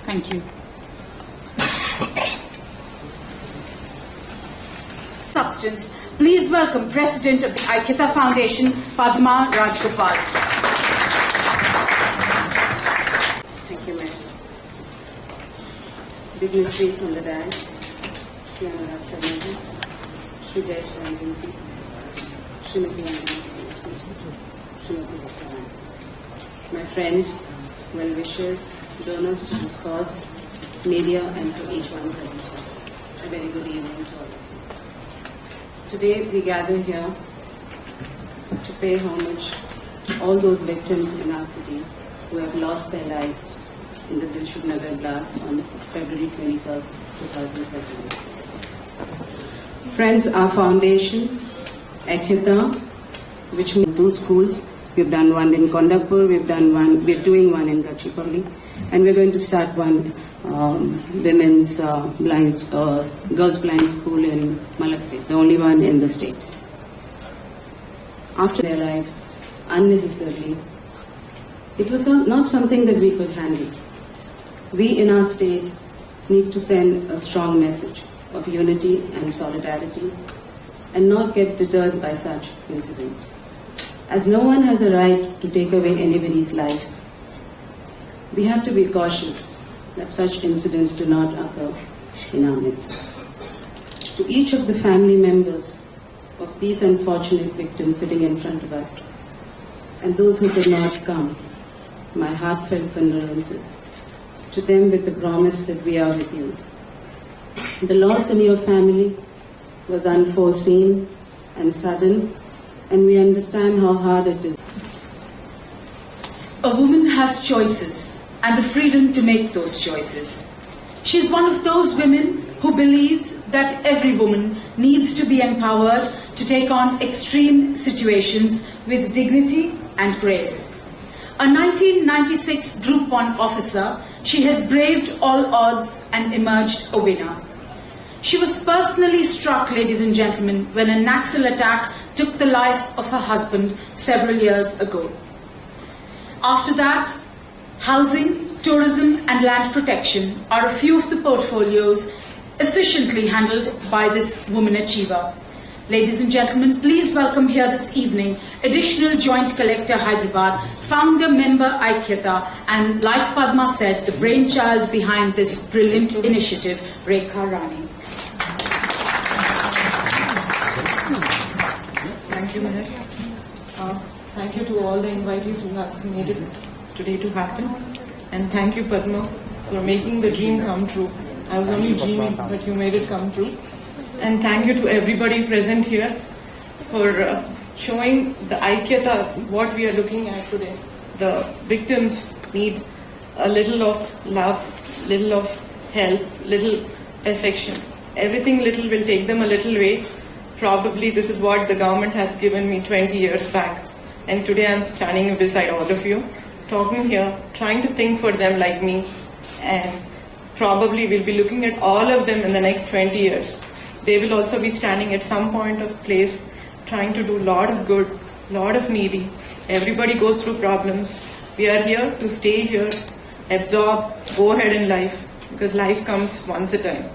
Thank you. Substance, please welcome President of the Aiikhyata Foundation, Padma Rajgopal. Thank you, Madam. Dignitaries on the dais, Shri Anuradha Sharma, Shri Jayesh Ranjanji, Srimati Anjanji, Srimati Bhattavan. My friends, well-wishers, donors to this cause, media, and to each one present, a very good evening to all of you. Today we gather here to pay homage to all those victims in our city who have lost their lives in the Dilsukhnagar blast on February 21st, 2013. Friends, our foundation, Aiikhyata, which means 2 schools, we've done one in Kondakpur, we're doing one in Gachipalli, and we're going to start one women's girls blind school in Malakpet, the only one in the state. After their lives, unnecessarily, it was not something that we could handle. We in our state need to send a strong message of unity and solidarity and not get deterred by such incidents. As no one has a right to take away anybody's life, we have to be cautious that such incidents do not occur in our midst. To each of the family members of these unfortunate victims sitting in front of us, and those who could not come, my heartfelt condolences. To them with the promise that we are with you. The loss in your family was unforeseen and sudden, and we understand how hard it is. A woman has choices and the freedom to make those choices. She is one of those women who believes that every woman needs to be empowered to take on extreme situations with dignity and grace. A 1996 Group 1 officer, she has braved all odds and emerged a winner. She was personally struck, ladies and gentlemen, when a Naxal attack took the life of her husband several years ago. After that, housing, tourism and land protection are a few of the portfolios efficiently handled by this woman achiever. Ladies and gentlemen, please welcome here this evening Additional Joint Collector Hyderabad, founder member Aiikhyata, and like Padma said, the brainchild behind this brilliant initiative, Rekha Rani. Thank you, Mahesh. Thank you to all the invitees who have made it today to happen. And thank you, Padma, for making the dream come true. I was only dreaming, but you made it come true. And thank you to everybody present here for showing the Aiikhyata, what we are looking at today. The victims need a little of love, little of help, little affection. Everything little will take them a little way. Probably this is what the government has given me 20 years back. And today I'm standing beside all of you, talking here, trying to think for them like me. And probably we'll be looking at all of them in the next 20 years. They will also be standing at some point of place, trying to do a lot of good, lot of needy. Everybody goes through problems. We are here to stay here, absorb, go ahead in life, because life comes once a time.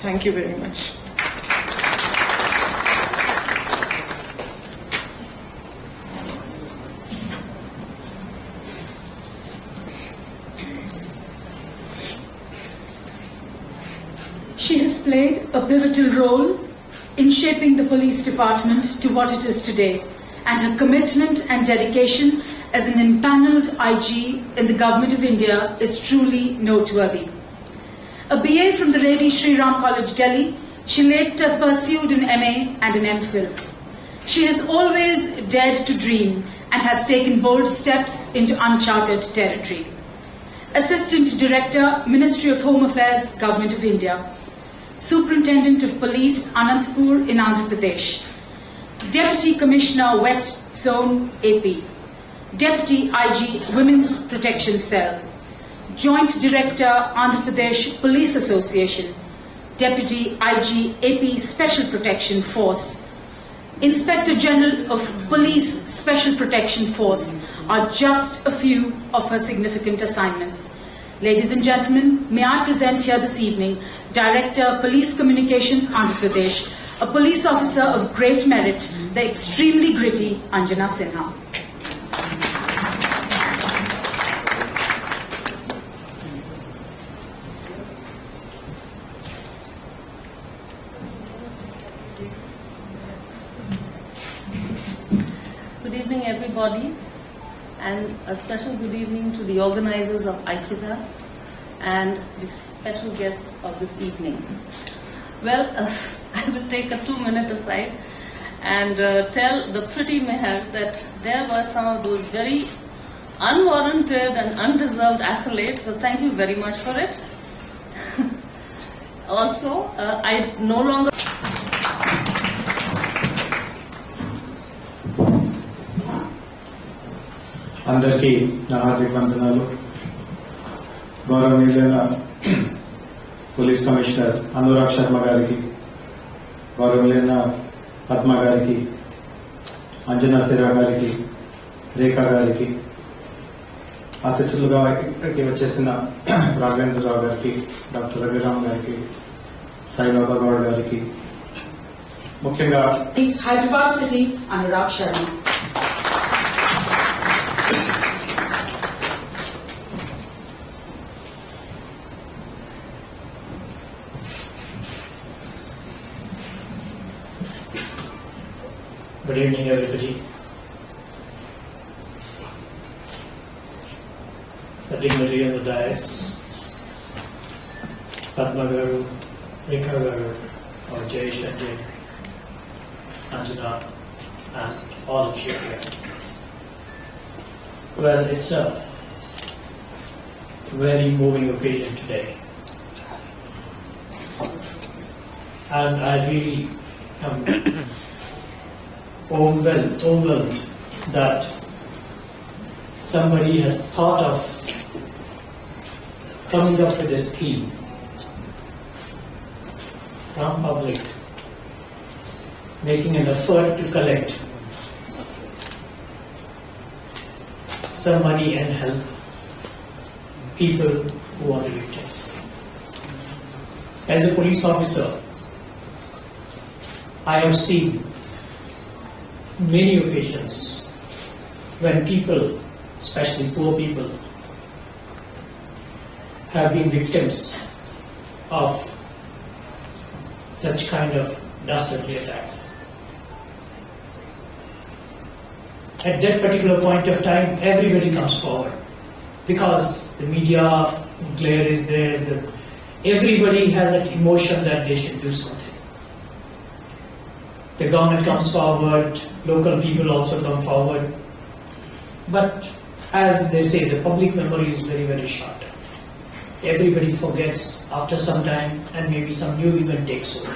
Thank you very much. She has played a pivotal role in shaping the police department to what it is today, and her commitment and dedication as an empaneled IG in the Government of India is truly noteworthy. A BA from the Lady Shri Ram College, Delhi, she later pursued an MA and an MPhil. She has always dared to dream and has taken bold steps into uncharted territory. Assistant Director, Ministry of Home Affairs, Government of India. Superintendent of Police, Anantapur in Andhra Pradesh. Deputy Commissioner, West Zone, AP. Deputy IG, Women's Protection Cell. Joint Director, Andhra Pradesh Police Association. Deputy IG, AP Special Protection Force. Inspector General of Police Special Protection Force are just a few of her significant assignments. Ladies and gentlemen, may I present here this evening Director, Police Communications, Andhra Pradesh, a police officer of great merit, the extremely gritty Anjana Sinha. Good evening, everybody, and a special good evening to the organizers of Aiikhyata and the special guests of this evening. Well, I will take a 2-minute aside and tell the pretty Meher that there were some of those very unwarranted and undeserved accolades, but thank you very much for it. Also, I no longer అందరికీ నా హార్దిక వందనాలు. గౌరవనీయులైన police commissioner Anurag Sharma గారికి, గౌరవనీయులైన పద్మ గారికి, అంజనా సిరా గారికి, రేఖా గారికి, అతిథులుగా ఇక్కడికి వచ్చేసిన రాఘవేంద్రరావు గారికి, డాక్టర్ రఘురామ్ గారికి, సాయిబాబా గౌడ్ గారికి, ముఖ్యంగా Hyderabad City, Anurag Sharma. Good evening, everybody. The dignitary on the dais, Padma Garu, Rekha Garu, or Jayesh and Jay, Anjana, and all of you here. Well, it's a very moving occasion today. And I really am overwhelmed that somebody has thought of coming up with a scheme from public, making an effort to collect some money and help people who are victims. As a police officer, I have seen many occasions when people, especially poor people, have been victims of such kind of dastardly attacks. At that particular point of time, everybody comes forward because the media glare is there. Everybody has that emotion that they should do something. The government comes forward, local people also come forward. But as they say, the public memory is very, very short. Everybody forgets after some time and maybe some new event takes over.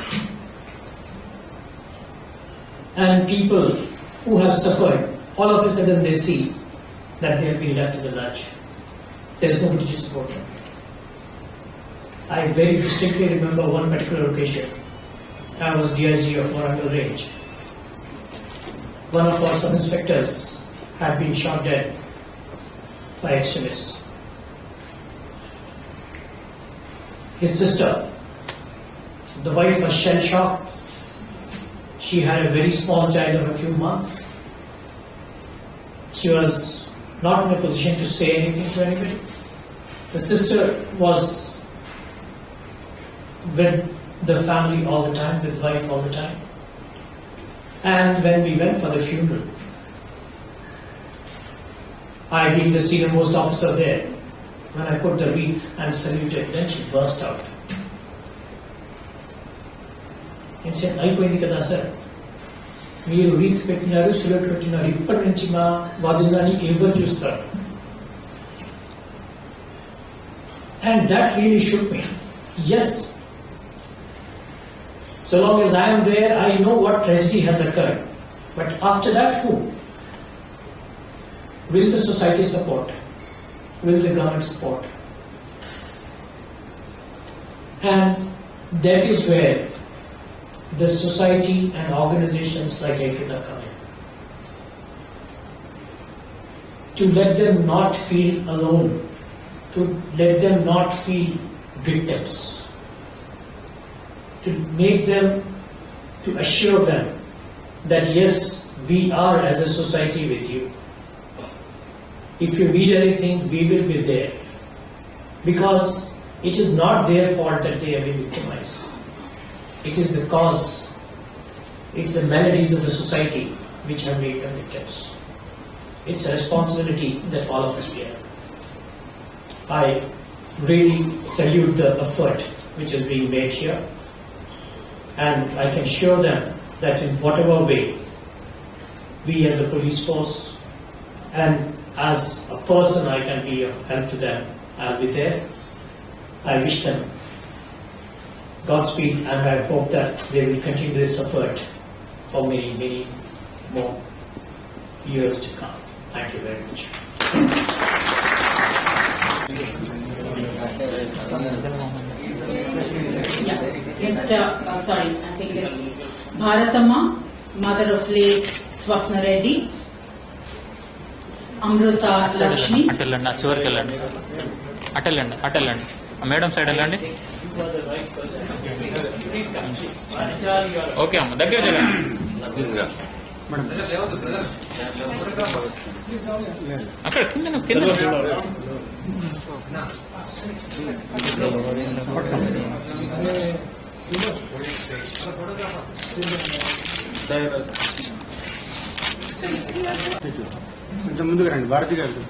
And people who have suffered, all of a sudden they see that they have been left in the lurch. There's nobody to support them. I very distinctly remember one particular occasion. I was DIG of Warangal Range. One of our sub-inspectors had been shot dead by extremists. His sister, the wife, was shell-shocked. She had a very small child of a few months. She was not in a position to say anything to anybody. The sister was with the family all the time, with wife all the time. And when we went for the funeral, I being the senior most officer there, when I put the wreath and saluted, then she burst out and said, "Aipoyindi kada sir, మీరు wreath పెట్టినారు, salute పెట్టినారు, ఇప్పటి నుంచి మా వదినని ఎవరు చూస్తారు?" And that really shook me. Yes, so long as I am there, I know what tragedy has occurred. But after that, who? Will the society support? Will the government support? And that is where the society and organizations like Aiikhyata come in. To let them not feel alone, to to let them not feel victims, to make them, to assure them that yes, we are as a society with you. If you need anything, we will be there. Because it is not their fault that they have been victimized. It is the cause, it's the maladies of the society which have made them victims. It's a responsibility that all of us bear. I really salute the effort which is being made here, and I can assure them that in whatever way we as a police force and as a person I can be of help to them, I'll be there. I wish them Godspeed, and I hope that they will continue this effort for many, many more years to come. Thank you very much. Sorry, I think it's Bharatama, mother of late Swapna Reddy, Amrita Lakshmi. అటెళ్ళండి madam side వెళ్ళండి. Okay అమ్మ, దగ్గర జరగండి. అక్కడ కింద కొంచెం ముందుకు రండి, భారతి గారు.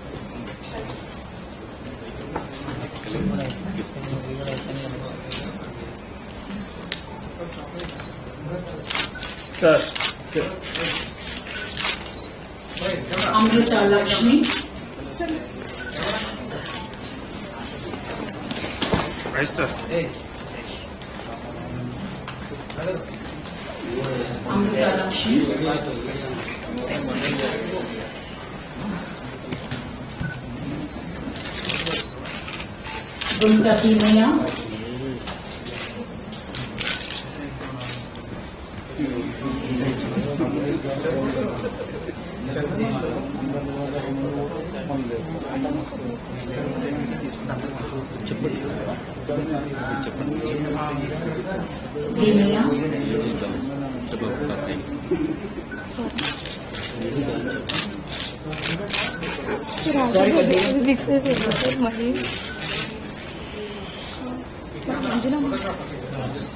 Amrita Lakshmi. Amrita Lakshmi. Gunta Pinaya. Pinaya.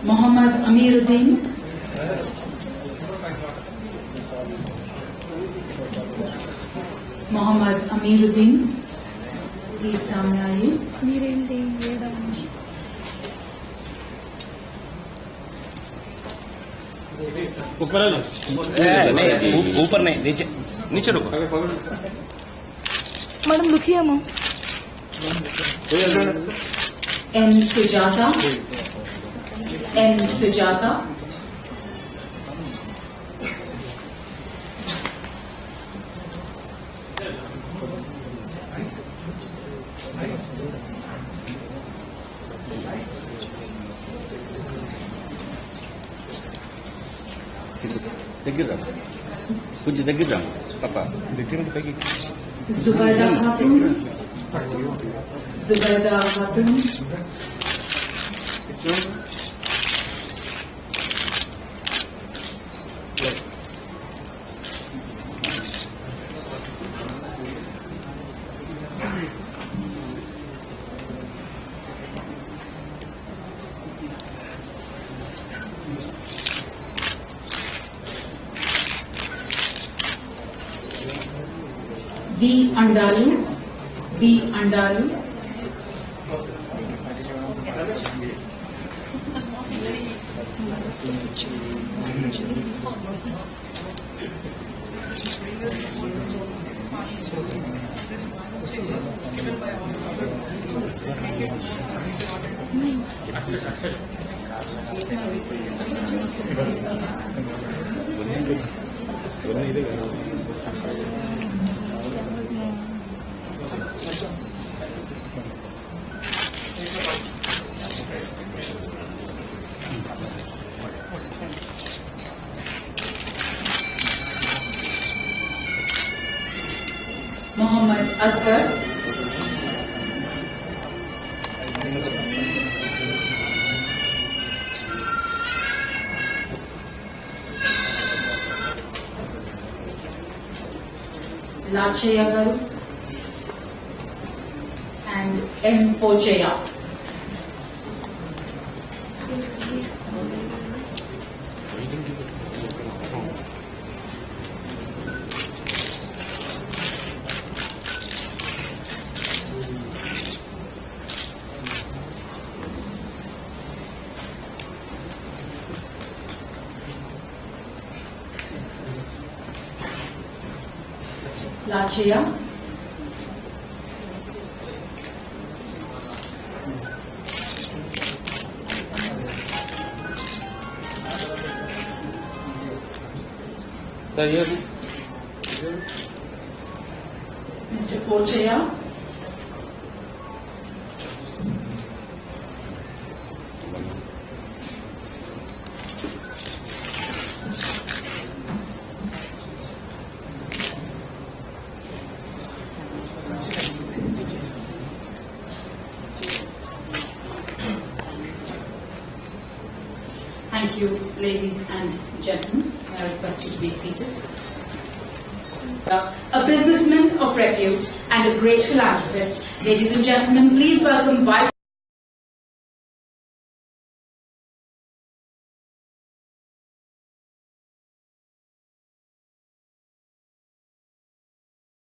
Muhammad Amiruddin. Muhammad Amiruddin. Please सामने आइए. ऊपर नहीं, नीचे रुको. मैडम रुकिए ma'am. N Sujata. N Sujata. దగ్గర కొంచెం దగ్గర పాప దగ్గర పైకి. Zubaida Khatun. Zubaida Khatun. B. Andalu. B. Andalu. Muhammad Asghar. Lachaya Garu and M. Pochaya. Lachaya. Mr. Pochaya. Thank you, ladies and gentlemen. I request you to be seated. A businessman of repute and a great philanthropist, ladies and gentlemen, please welcome Vice